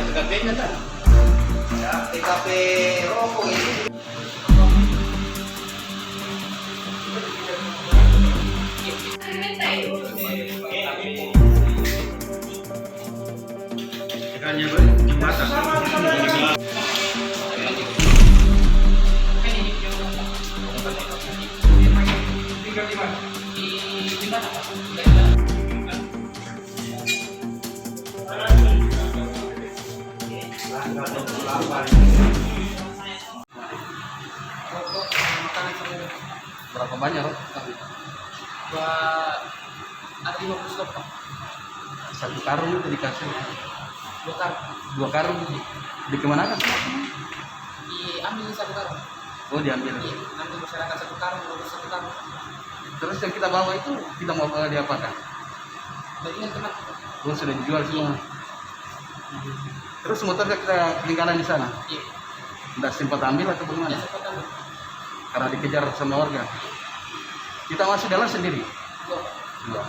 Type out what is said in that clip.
TKP-nya kan? Ya, TKP rokok ini. Ikannya jembatan. Berapa banyak rok? Ada 50 stok Pak. Satu karung itu dikasih. 2 karung. 2 karung dikemanakan? Diambil 1 karung. Oh diambil. Nanti masyarakat 1 karung, 1 karung. Terus yang kita bawa itu kita mau bawa diapakan? Bagian teman. Oh sudah dijual semua. Terus motornya kita ketinggalan di sana. Iya. Tidak sempat ambil atau bagaimana? Ya, sempat ambil. Karena dikejar sama warga. Kita masih jalan sendiri. 2. Dua.